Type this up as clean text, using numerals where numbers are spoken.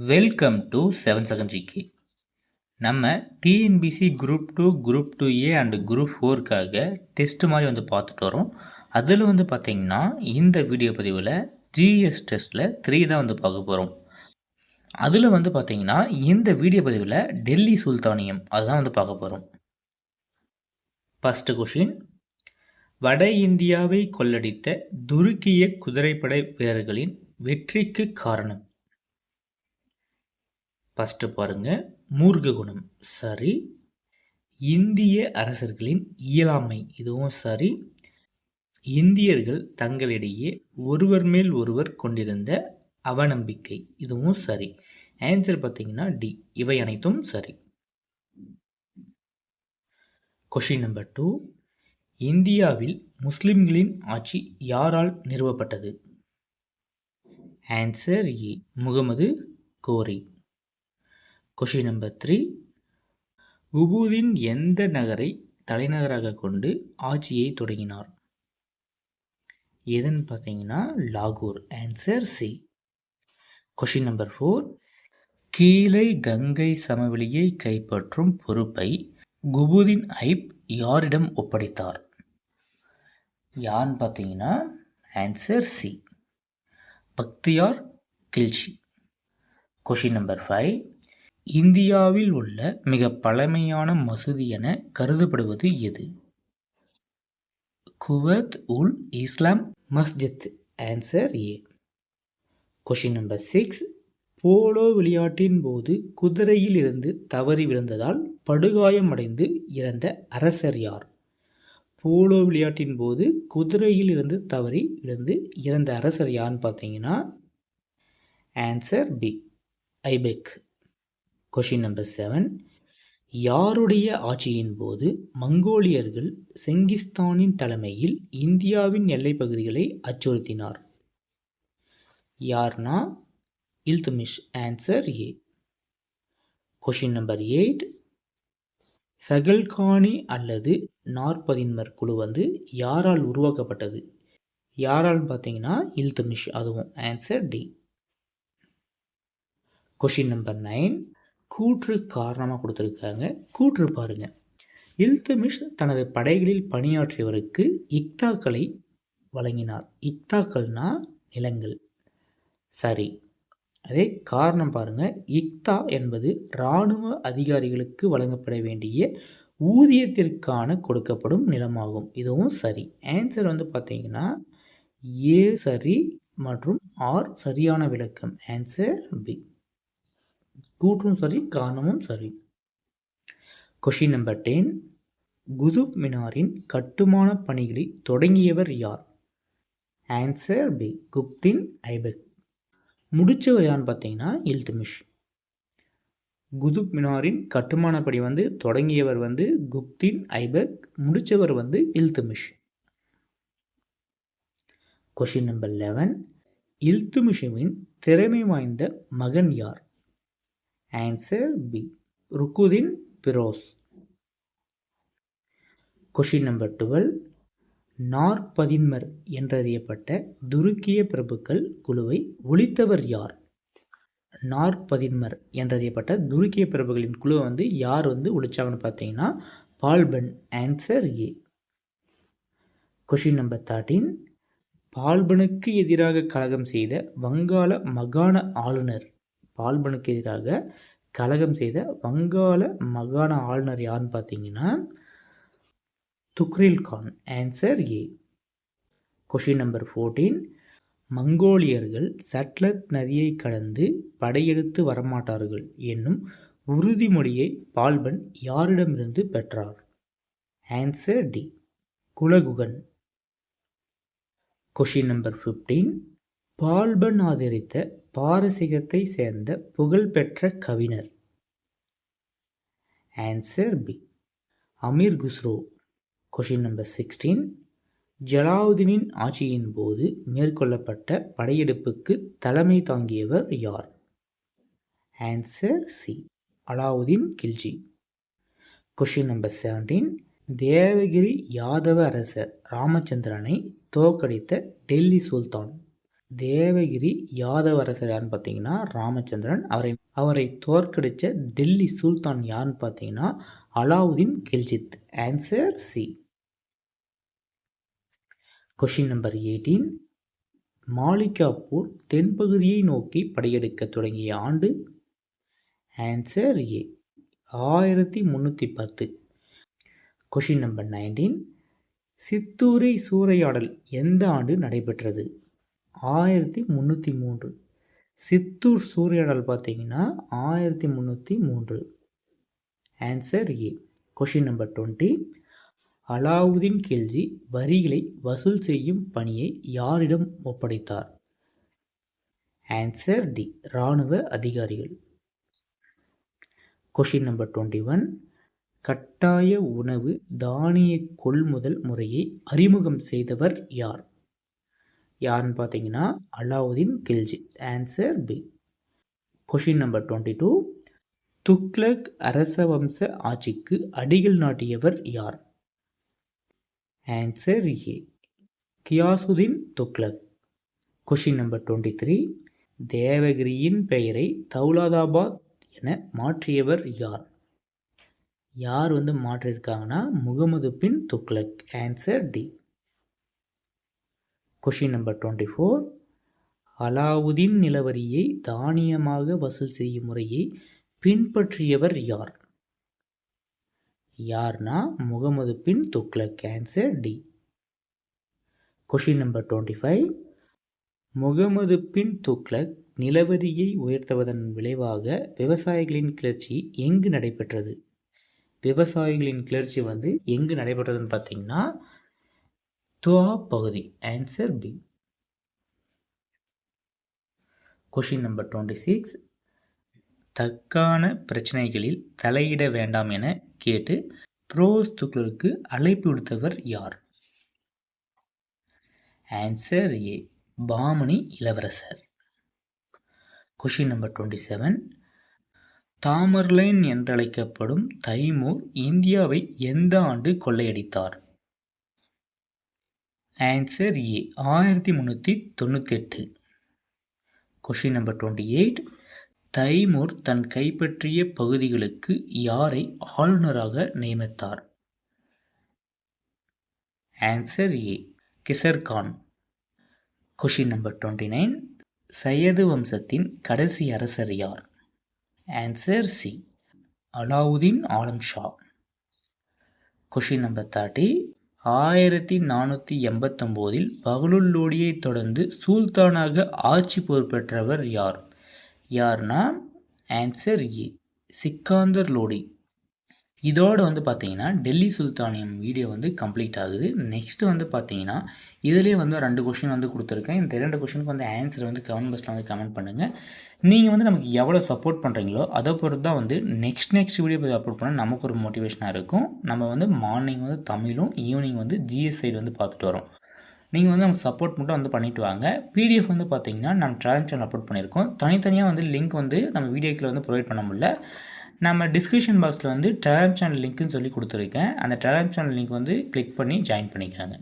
Welcome to 7 second GK. நம்ம TNPSC group 2, group 2A and group 4க்காக test மாதிரி பார்த்துட்டு வரோம். அதில் பார்த்தீங்கன்னா இந்த வீடியோ பதிவில் ஜிஎஸ் டெஸ்ட்டில் 3 தான் பார்க்க போகிறோம். அதில் பார்த்தீங்கன்னா இந்த வீடியோ பதிவில் டெல்லி சுல்தானியம் அதுதான் பார்க்க போகிறோம். ஃபஸ்ட்டு கொஷின், வட இந்தியாவை கொள்ளடித்த துருக்கிய குதிரைப்படை வீரர்களின் வெற்றிக்கு காரணம். ஃபஸ்ட்டு பாருங்க, மூர்க்க குணம் சரி. இந்திய அரசர்களின் இயலாமை இதுவும் சரி. இந்தியர்கள் தங்களிடையே ஒருவர் மேல் ஒருவர் கொண்டிருந்த அவநம்பிக்கை இதுவும் சரி. ஆன்சர் பார்த்தீங்கன்னா டி, இவை அனைத்தும் சரி. கொஷின் நம்பர் 2, இந்தியாவில் முஸ்லிம்களின் ஆட்சி யாரால் நிறுவப்பட்டது? ஆன்சர் ஏ, முகமது கோரி. கொஷின் நம்பர் 3, குபூதின் எந்த நகரை தலைநகராக கொண்டு ஆட்சியை தொடங்கினார்? எதுன்னு பார்த்தீங்கன்னா லாகூர். Answer C. கொஷின் நம்பர் 4, கீழே கங்கை சமவெளியை கைப்பற்றும் பொறுப்பை குபூதின் ஐப் யாரிடம் ஒப்படைத்தார்? யான்னு பார்த்தீங்கன்னா answer C, Bakhtiyar Khilji. Question number 5, இந்தியாவில் உள்ள மிக பழமையான மசூதி என கருதப்படுவது எது? Quwwat ul Islam Masjid. Answer A. Question number 6, polo விளையாட்டின் போது குதிரையில் இருந்து தவறி விழுந்ததால் படுகாயமடைந்து இறந்த அரசர் யார்? போலோ விளையாட்டின் போது குதிரையில் இருந்து தவறி விழுந்து இறந்த அரசர் யார்னு பார்த்தீங்கன்னா answer B, Aibak. Question number 7, யாருடைய ஆட்சியின் போது மங்கோலியர்கள் செங்கிஸ்தானின் தலைமையில் இந்தியாவின் எல்லைப் பகுதிகளை அச்சுறுத்தினார்? யார்னா Iltutmish. Answer A. Question number 8, Chahalgani அல்லது நாற்பதின்மர் குழு யாரால் உருவாக்கப்பட்டது? யாரால் பார்த்தீங்கன்னா இல்துமிஷ், அதுவும் ஆன்சர் டி. கொஷின் நம்பர் 9, கூற்று காரணமாக கொடுத்துருக்காங்க. கூற்று பாருங்க, இல்துமிஷ் தனது படைகளில் பணியாற்றியவருக்கு இக்தாக்களை வழங்கினார். இக்தாக்கள்னா நிலங்கள். சரி. அதே காரணம் பாருங்க, இக்தா என்பது இராணுவ அதிகாரிகளுக்கு வழங்கப்பட வேண்டிய ஊதியத்திற்கான கொடுக்கப்படும் நிலமாகும். இதுவும் சரி. ஆன்சர் பார்த்தீங்கன்னா ஏ சரி மற்றும் ஆர் சரியான விளக்கம். ஆன்சர் பி, கூற்றும் சரி காரணமும் சரி. கொஷின் நம்பர் 10, குதுப் மினாரின் கட்டுமான பணிகளை தொடங்கியவர் யார்? Answer B, Qutbuddin Aibak. முடிச்சவர் யான்னு பார்த்தீங்கன்னா இல்துமிஷ். குதுப் மினாரின் கட்டுமான பணி தொடங்கியவர் குப்தின் ஐபக், முடிச்சவர் இல்துமிஷ். கொஷின் நம்பர் 11, இல்துமிஷுவின் திறமை வாய்ந்த மகன் யார்? Answer B, Ruknuddin Firoz. Question number 12, நாற்பதின்மர் என்றறியப்பட்ட துருக்கிய பிரபுக்கள் குழுவை ஒழித்தவர் யார்? நாற்பதின்மர் என்றறியப்பட்ட துருக்கிய பிரபுகளின் குழுவை யார் ஒழிச்சாங்கன்னு பார்த்தீங்கன்னா Balban. Answer A. Question number 13, பால்பனுக்கு எதிராக கலகம் செய்த வங்காள மாகாண ஆளுநர். பால்பனுக்கு எதிராக கலகம் செய்த வங்காள மாகாண ஆளுநர் யாருன்னு பார்த்தீங்கன்னா Tughril Khan. Answer A. Question number 14, மங்கோலியர்கள் சட்லத் நதியை கடந்து படையெடுத்து வரமாட்டார்கள் என்னும் உறுதிமொழியை பால்பன் யாரிடமிருந்து பெற்றார்? Answer D, Hulagu Khan. Question number 15, Balban ஆதரித்த பாரசீகத்தை சேர்ந்த புகழ்பெற்ற கவிஞர்? Answer B, Amir Khusro. Question number 16, ஜலாவுதீனின் ஆட்சியின் போது மேற்கொள்ளப்பட்ட படையெடுப்புக்கு தலைமை தாங்கியவர் யார்? Answer C, Alauddin Khilji. Question number 17, Devagiri Yadava அரசர் ராமச்சந்திரனை தோற்கடித்த டெல்லி சுல்தான்? தேவகிரி யாதவ அரசர் யாருன்னு பார்த்தீங்கன்னா ராமச்சந்திரன். அவரை தோற்கடித்த டெல்லி சுல்தான் யாருன்னு பார்த்தீங்கன்னா Alauddin Gilgit. Answer C. Question number 18. Malik Kafur தென்பகுதியை நோக்கி படையெடுக்க தொடங்கிய ஆண்டு? Answer A, 1310. Question number 19. சித்தூரை சூறையாடல் எந்த ஆண்டு நடைபெற்றது? 1303. சித்தூர் சூறையாடல் பார்த்தீங்கன்னா 1303. Answer A. Question number 20. Alauddin Khilji வரிகளை வசூல் செய்யும் பணியை யாரிடம் ஒப்படைத்தார்? ஆன்சர் டி, இராணுவ அதிகாரிகள். Question number 21. கட்டாய உணவு தானிய கொள்முதல் முறையை அறிமுகம் செய்தவர் யார்? யாருன்னு பார்த்தீங்கன்னா Alauddin Khilji. Answer B. Question number 22. Tughlaq அரசவம்ச ஆட்சிக்கு அடிகள் நாட்டியவர் யார்? Answer A, Ghiyasuddin Tughlaq. Question number 23. தேவகிரியின் பெயரை தௌலதாபாத் என மாற்றியவர் யார்? யார் மாற்றியிருக்காங்கன்னா Muhammad bin Tughlaq. Answer D. Question number 24. Alauddin நிலவரியை தானியமாக வசூல் செய்யும் முறையை பின்பற்றியவர் யார்? யார்னா Muhammad bin Tughlaq. Answer D. Question number 25. Muhammad bin Tughlaq நிலவரியை உயர்த்துவதன் விளைவாக விவசாயிகளின் கிளர்ச்சி எங்கு நடைபெற்றது? விவசாயிகளின் கிளர்ச்சி எங்கு நடைபெற்றதுன்னு பார்த்தீங்கன்னா துவா பகுதி. Answer B. Question number 26. தக்கான பிரச்சனைகளில் தலையிட வேண்டாம் என கேட்டு ஃபிரோஸ் துக்ளக்கு அழைப்பு விடுத்தவர் யார்? ஆன்சர் ஏ, பாமனி இளவரசர். Question number 27. தாமர்லைன் என்றழைக்கப்படும் தைமூர் இந்தியாவை எந்த ஆண்டு கொள்ளையடித்தார்? Answer A, 1398. Question number 28. Timur தன் கைப்பற்றிய பகுதிகளுக்கு யாரை ஆளுநராக நியமித்தார்? Answer A, Khizr Khan. Question number 29. Sayyid வம்சத்தின் கடைசி அரசர் யார்? Answer C, Alauddin Alam Shah. Question number 30. 1489 Bahlul லோடியை தொடர்ந்து சுல்தானாக ஆட்சி பொறுப்பேற்றவர் யார்? யார்னா ஆன்சர் ஏ, சிக்கந்தர் லோடி. இதோடு பார்த்தீங்கன்னா டெல்லி சுல்தானியம் வீடியோ கம்ப்ளீட் ஆகுது. நெக்ஸ்ட் பார்த்தீங்கன்னா இதிலே 2 கொஷின் கொடுத்துருக்கேன். இந்த 2 கொஷினுக்கு ஆன்சர் கமெண்ட் பாக்ஸில் கமெண்ட் பண்ணுங்கள். நீங்கள் நமக்கு எவ்வளோ சப்போர்ட் பண்ணுறீங்களோ அதை பொறுத்து தான் நெக்ஸ்ட் வீடியோ போய் அப்லோட் பண்ணால் நமக்கு ஒரு மோட்டிவேஷனாக இருக்கும். நம்ம மார்னிங் தமிழும் ஈவினிங் ஜிஎஸ் சைடு பார்த்துட்டு வரோம். நீங்கள் நமக்கு சப்போர்ட் மட்டும் பண்ணிட்டு வாங்க. பிடிஎஃப் பார்த்தீங்கன்னா நம்ம டெலிகிராம் சேனல் அப்லோட் பண்ணியிருக்கோம். தனித்தனியாக லிங்க் நம்ம வீடியோக்கில் ப்ரொவைட் பண்ண முடியல. நம்ம டிஸ்கிரிப்ஷன் பாக்ஸில் டெலிகிராம் சேனல் லிங்க்குன்னு சொல்லி கொடுத்துருக்கேன். அந்த டெலிகிராம் சேனல் லிங்க் கிளிக் பண்ணி ஜாயின் பண்ணிக்காங்க.